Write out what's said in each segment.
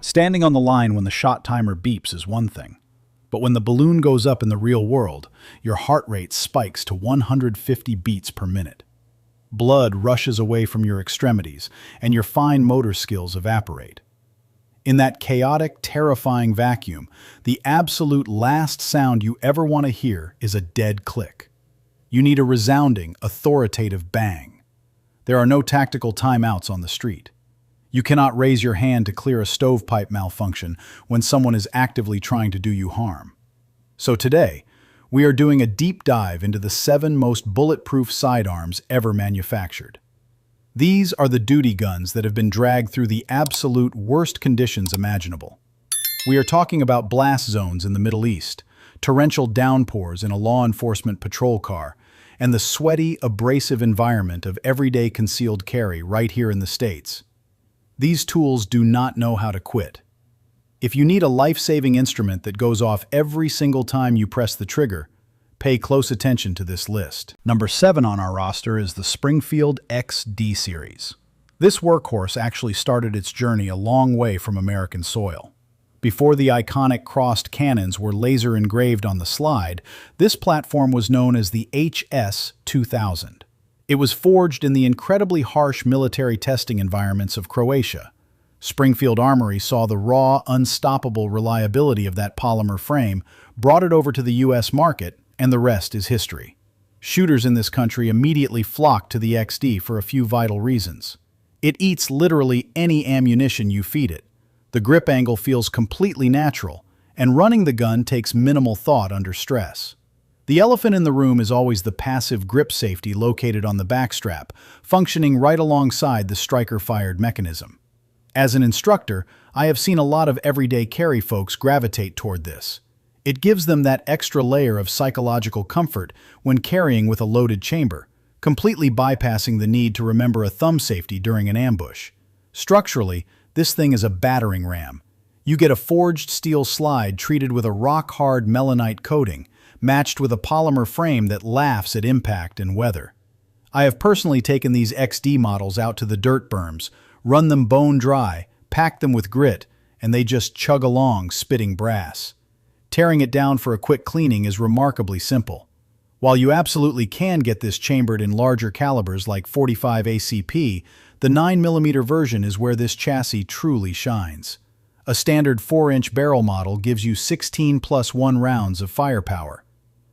Standing on the line when the shot timer beeps is one thing, but when the balloon goes up in the real world, your heart rate spikes to 150 beats per minute. Blood rushes away from your extremities, and your fine motor skills evaporate. In that chaotic, terrifying vacuum, the absolute last sound you ever want to hear is a dead click. You need a resounding, authoritative bang. There are no tactical timeouts on the street. You cannot raise your hand to clear a stovepipe malfunction when someone is actively trying to do you harm. So today, we are doing a deep dive into the 7 most bulletproof sidearms ever manufactured. These are the duty guns that have been dragged through the absolute worst conditions imaginable. We are talking about blast zones in the Middle East, torrential downpours in a law enforcement patrol car, and the sweaty, abrasive environment of everyday concealed carry right here in the States. These tools do not know how to quit. If you need a life-saving instrument that goes off every single time you press the trigger, pay close attention to this list. Number 7 on our roster is the Springfield XD series. This workhorse actually started its journey a long way from American soil. Before the iconic crossed cannons were laser engraved on the slide, this platform was known as the HS-2000. It was forged in the incredibly harsh military testing environments of Croatia. Springfield Armory saw the raw, unstoppable reliability of that polymer frame, brought it over to the US market, and the rest is history. Shooters in this country immediately flocked to the XD for a few vital reasons. It eats literally any ammunition you feed it. The grip angle feels completely natural, and running the gun takes minimal thought under stress. The elephant in the room is always the passive grip safety located on the backstrap, functioning right alongside the striker-fired mechanism. As an instructor, I have seen a lot of everyday carry folks gravitate toward this. It gives them that extra layer of psychological comfort when carrying with a loaded chamber, completely bypassing the need to remember a thumb safety during an ambush. Structurally, this thing is a battering ram. You get a forged steel slide treated with a rock-hard melanite coating, matched with a polymer frame that laughs at impact and weather. I have personally taken these XD models out to the dirt berms, run them bone dry, packed them with grit, and they just chug along, spitting brass. Tearing it down for a quick cleaning is remarkably simple. While you absolutely can get this chambered in larger calibers like .45 ACP, the 9mm version is where this chassis truly shines. A standard 4-inch barrel model gives you 16 + 1 rounds of firepower.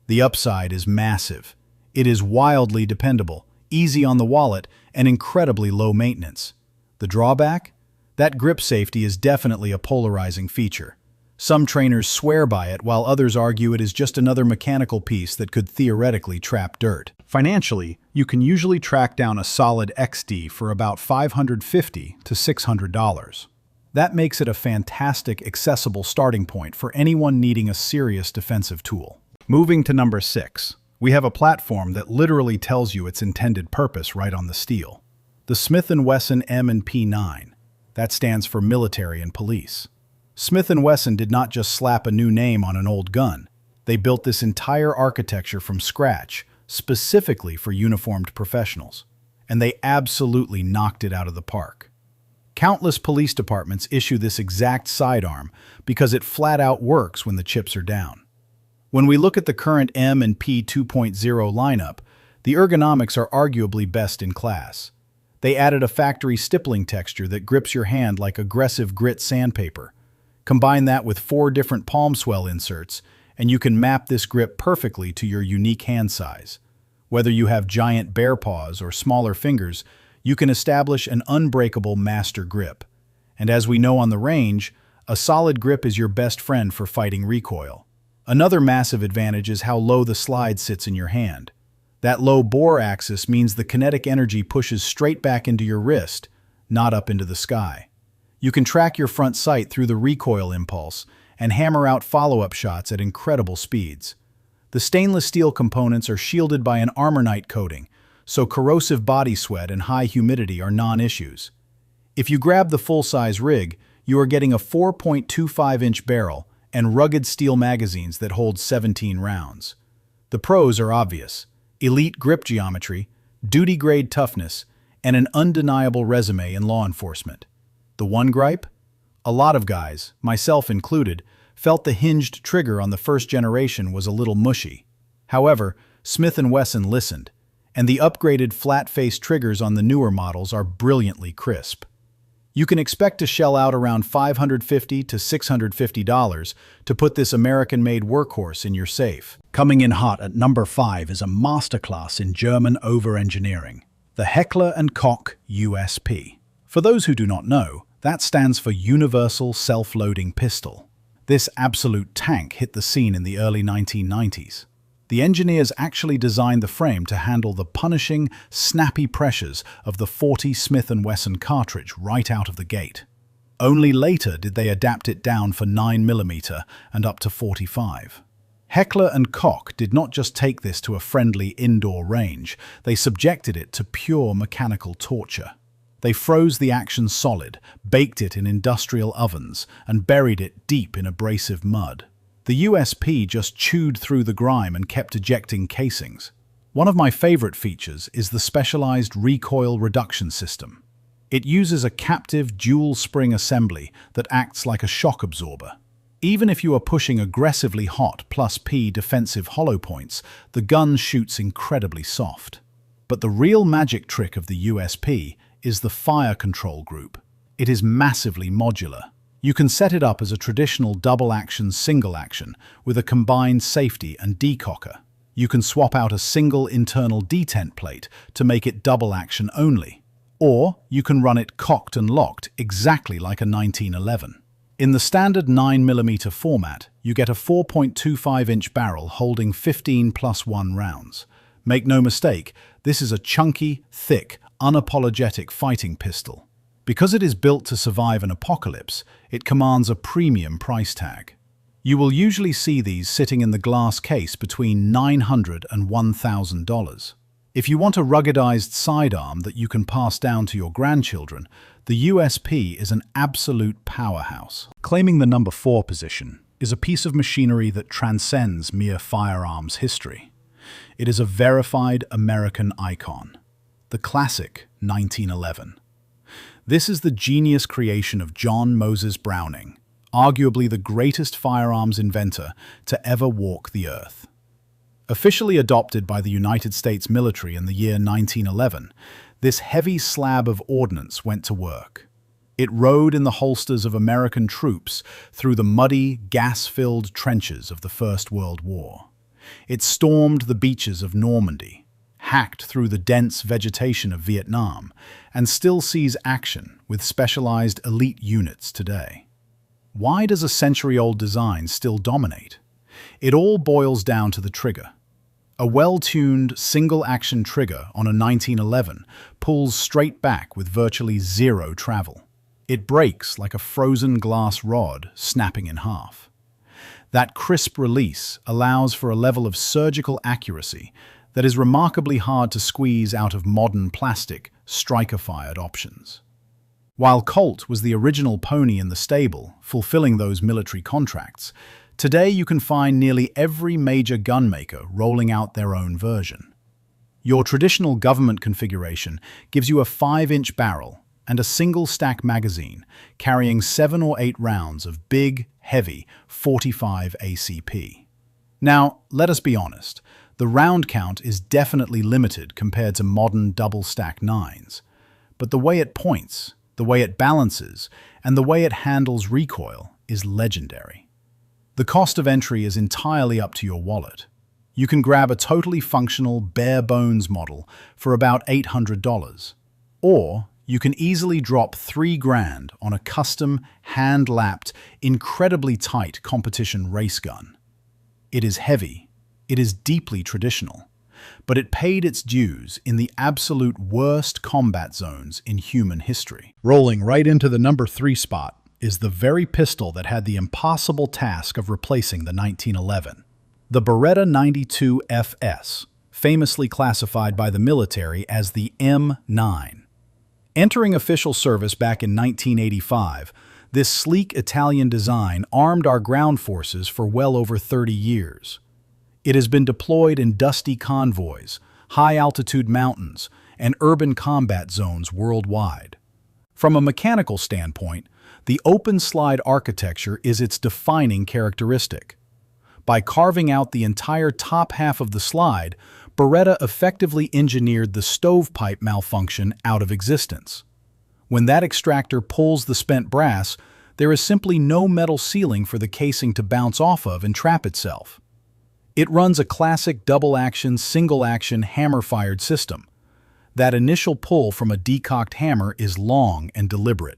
The upside is massive. It is wildly dependable, easy on the wallet, and incredibly low maintenance. The drawback? That grip safety is definitely a polarizing feature. Some trainers swear by it, while others argue it is just another mechanical piece that could theoretically trap dirt. Financially, you can usually track down a solid XD for about $550 to $600. That makes it a fantastic, accessible starting point for anyone needing a serious defensive tool. Moving to number 6, we have a platform that literally tells you its intended purpose right on the steel. The Smith & Wesson M&P 9. That stands for military and police. Smith & Wesson did not just slap a new name on an old gun. They built this entire architecture from scratch, specifically for uniformed professionals. And they absolutely knocked it out of the park. Countless police departments issue this exact sidearm because it flat out works when the chips are down. When we look at the current M&P 2.0 lineup, the ergonomics are arguably best in class. They added a factory stippling texture that grips your hand like aggressive grit sandpaper. Combine that with 4 different palm swell inserts, and you can map this grip perfectly to your unique hand size. Whether you have giant bear paws or smaller fingers, you can establish an unbreakable master grip. And as we know on the range, a solid grip is your best friend for fighting recoil. Another massive advantage is how low the slide sits in your hand. That low bore axis means the kinetic energy pushes straight back into your wrist, not up into the sky. You can track your front sight through the recoil impulse and hammer out follow-up shots at incredible speeds. The stainless steel components are shielded by an armornite coating, so corrosive body sweat and high humidity are non-issues. If you grab the full-size rig, you are getting a 4.25-inch barrel and rugged steel magazines that hold 17 rounds. The pros are obvious: elite grip geometry, duty-grade toughness, and an undeniable resume in law enforcement. The one gripe? A lot of guys, myself included, felt the hinged trigger on the first generation was a little mushy. However, Smith & Wesson listened, and the upgraded flat-face triggers on the newer models are brilliantly crisp. You can expect to shell out around $550 to $650 to put this American-made workhorse in your safe. Coming in hot at number 5 is a masterclass in German over-engineering, the Heckler & Koch USP. For those who do not know, that stands for Universal Self-Loading Pistol. This absolute tank hit the scene in the early 1990s. The engineers actually designed the frame to handle the punishing, snappy pressures of the .40 Smith & Wesson cartridge right out of the gate. Only later did they adapt it down for 9mm and up to 45. Heckler & Koch did not just take this to a friendly indoor range, they subjected it to pure mechanical torture. They froze the action solid, baked it in industrial ovens, and buried it deep in abrasive mud. The USP just chewed through the grime and kept ejecting casings. One of my favorite features is the specialized recoil reduction system. It uses a captive dual spring assembly that acts like a shock absorber. Even if you are pushing aggressively hot +P defensive hollow points, the gun shoots incredibly soft. But the real magic trick of the USP is the fire control group. It is massively modular. You can set it up as a traditional double-action single-action with a combined safety and decocker. You can swap out a single internal detent plate to make it double-action only. Or you can run it cocked and locked exactly like a 1911. In the standard 9mm format, you get a 4.25-inch barrel holding 15+1 rounds. Make no mistake, this is a chunky, thick, unapologetic fighting pistol. Because it is built to survive an apocalypse, it commands a premium price tag. You will usually see these sitting in the glass case between $900 and $1,000. If you want a ruggedized sidearm that you can pass down to your grandchildren, the USP is an absolute powerhouse. Claiming the number 4 position is a piece of machinery that transcends mere firearms history. It is a verified American icon, the classic 1911. This is the genius creation of John Moses Browning, arguably the greatest firearms inventor to ever walk the earth. Officially adopted by the United States military in the year 1911, this heavy slab of ordnance went to work. It rode in the holsters of American troops through the muddy, gas-filled trenches of the First World War. It stormed the beaches of Normandy, hacked through the dense vegetation of Vietnam, and still sees action with specialized elite units today. Why does a century-old design still dominate? It all boils down to the trigger. A well-tuned, single-action trigger on a 1911 pulls straight back with virtually zero travel. It breaks like a frozen glass rod snapping in half. That crisp release allows for a level of surgical accuracy that is remarkably hard to squeeze out of modern plastic, striker-fired options. While Colt was the original pony in the stable, fulfilling those military contracts, today you can find nearly every major gun maker rolling out their own version. Your traditional government configuration gives you a 5-inch barrel and a single-stack magazine carrying 7 or 8 rounds of big, heavy .45 ACP. Now, let us be honest. The round count is definitely limited compared to modern double-stack 9s, but the way it points, the way it balances, and the way it handles recoil is legendary. The cost of entry is entirely up to your wallet. You can grab a totally functional, bare-bones model for about $800, or you can easily drop $3,000 on a custom, hand-lapped, incredibly tight competition race gun. It is heavy. It is deeply traditional, but it paid its dues in the absolute worst combat zones in human history. Rolling right into the number 3 spot is the very pistol that had the impossible task of replacing the 1911. The Beretta 92 FS, famously classified by the military as the M9. Entering official service back in 1985, this sleek Italian design armed our ground forces for well over 30 years. It has been deployed in dusty convoys, high-altitude mountains, and urban combat zones worldwide. From a mechanical standpoint, The open slide architecture is its defining characteristic. By carving out the entire top half of the slide, Beretta effectively engineered the stovepipe malfunction out of existence. When that extractor pulls the spent brass, there is simply no metal ceiling for the casing to bounce off of and trap itself. It runs a classic double-action, single-action, hammer-fired system. That initial pull from a decocked hammer is long and deliberate.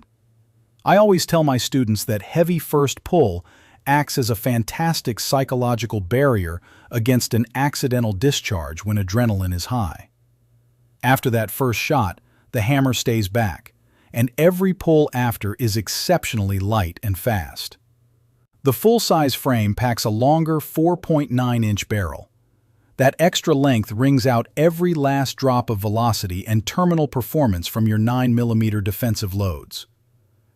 I always tell my students that heavy first pull acts as a fantastic psychological barrier against an accidental discharge when adrenaline is high. After that first shot, the hammer stays back, and every pull after is exceptionally light and fast. The full-size frame packs a longer 4.9-inch barrel. That extra length wrings out every last drop of velocity and terminal performance from your 9mm defensive loads.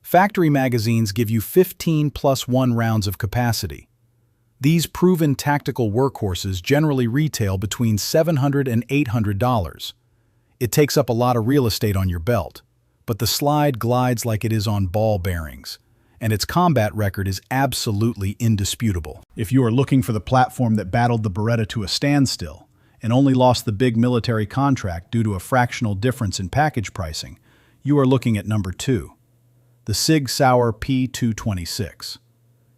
Factory magazines give you 15+1 rounds of capacity. These proven tactical workhorses generally retail between $700 and $800. It takes up a lot of real estate on your belt, but the slide glides like it is on ball bearings, and its combat record is absolutely indisputable. If you are looking for the platform that battled the Beretta to a standstill and only lost the big military contract due to a fractional difference in package pricing, you are looking at number 2. The SIG P226.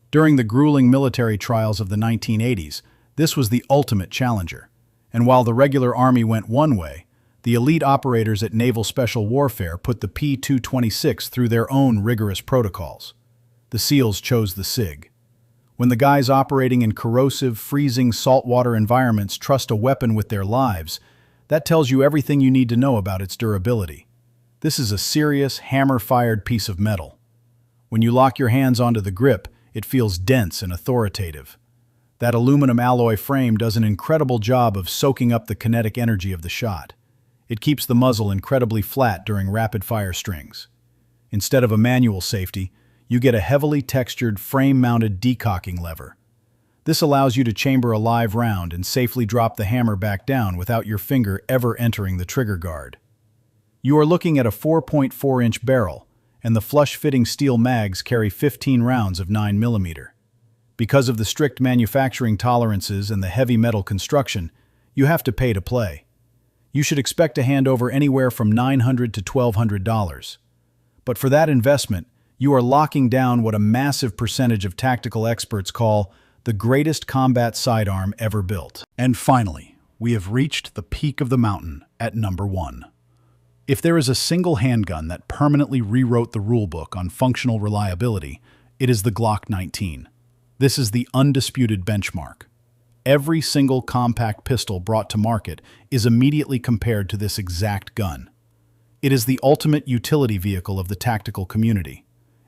During the grueling military trials of the 1980s, this was the ultimate challenger. And while the regular Army went one way, the elite operators at Naval Special Warfare put the P226 through their own rigorous protocols. The SEALs chose the SIG. When the guys operating in corrosive, freezing, saltwater environments trust a weapon with their lives, that tells you everything you need to know about its durability. This is a serious, hammer-fired piece of metal. When you lock your hands onto the grip, it feels dense and authoritative. That aluminum alloy frame does an incredible job of soaking up the kinetic energy of the shot. It keeps the muzzle incredibly flat during rapid-fire strings. Instead of a manual safety, you get a heavily textured, frame-mounted decocking lever. This allows you to chamber a live round and safely drop the hammer back down without your finger ever entering the trigger guard. You are looking at a 4.4-inch barrel, and the flush-fitting steel mags carry 15 rounds of 9mm. Because of the strict manufacturing tolerances and the heavy metal construction, you have to pay to play. You should expect to hand over anywhere from $900 to $1,200. But for that investment, you are locking down what a massive percentage of tactical experts call the greatest combat sidearm ever built. And finally, we have reached the peak of the mountain at number 1. If there is a single handgun that permanently rewrote the rulebook on functional reliability, it is the Glock 19. This is the undisputed benchmark. Every single compact pistol brought to market is immediately compared to this exact gun. It is the ultimate utility vehicle of the tactical community.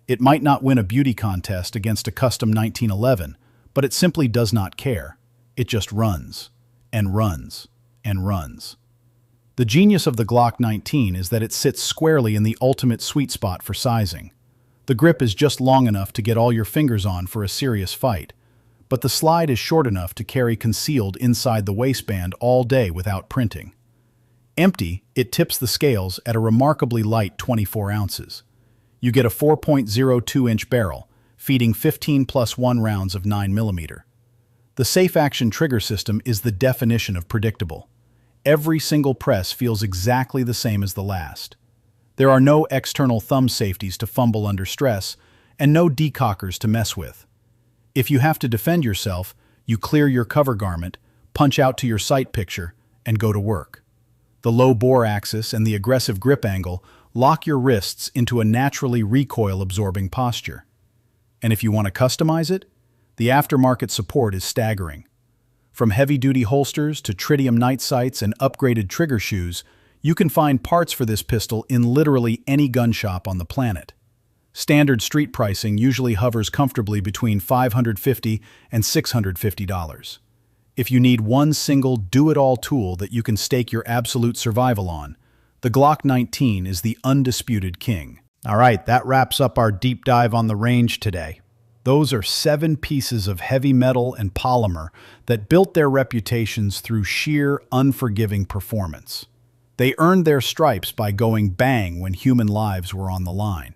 It might not win a beauty contest against a custom 1911, but it simply does not care. It just runs, and runs, and runs. The genius of the Glock 19 is that it sits squarely in the ultimate sweet spot for sizing. The grip is just long enough to get all your fingers on for a serious fight, but the slide is short enough to carry concealed inside the waistband all day without printing. Empty, it tips the scales at a remarkably light 24 ounces. You get a 4.02-inch barrel, feeding 15+1 rounds of 9mm. The safe-action trigger system is the definition of predictable. Every single press feels exactly the same as the last. There are no external thumb safeties to fumble under stress, and no decockers to mess with. If you have to defend yourself, you clear your cover garment, punch out to your sight picture, and go to work. The low bore axis and the aggressive grip angle lock your wrists into a naturally recoil-absorbing posture. And if you want to customize it, the aftermarket support is staggering. From heavy-duty holsters to tritium night sights and upgraded trigger shoes, you can find parts for this pistol in literally any gun shop on the planet. Standard street pricing usually hovers comfortably between $550 and $650. If you need one single do-it-all tool that you can stake your absolute survival on, the Glock 19 is the undisputed king. All right, that wraps up our deep dive on the range today. Those are 7 pieces of heavy metal and polymer that built their reputations through sheer, unforgiving performance. They earned their stripes by going bang when human lives were on the line.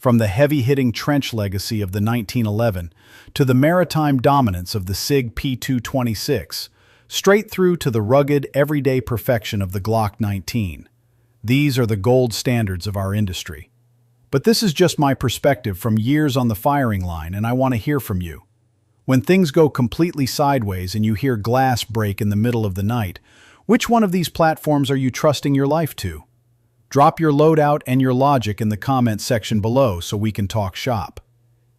From the heavy-hitting trench legacy of the 1911 to the maritime dominance of the SIG P226, straight through to the rugged, everyday perfection of the Glock 19. These are the gold standards of our industry. But this is just my perspective from years on the firing line, and I want to hear from you. When things go completely sideways and you hear glass break in the middle of the night, which one of these platforms are you trusting your life to? Drop your loadout and your logic in the comments section below so we can talk shop.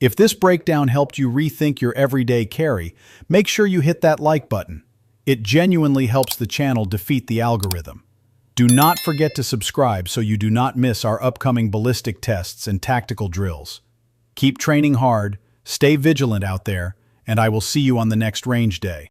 If this breakdown helped you rethink your everyday carry, make sure you hit that like button. It genuinely helps the channel defeat the algorithm. Do not forget to subscribe so you do not miss our upcoming ballistic tests and tactical drills. Keep training hard, stay vigilant out there, and I will see you on the next range day.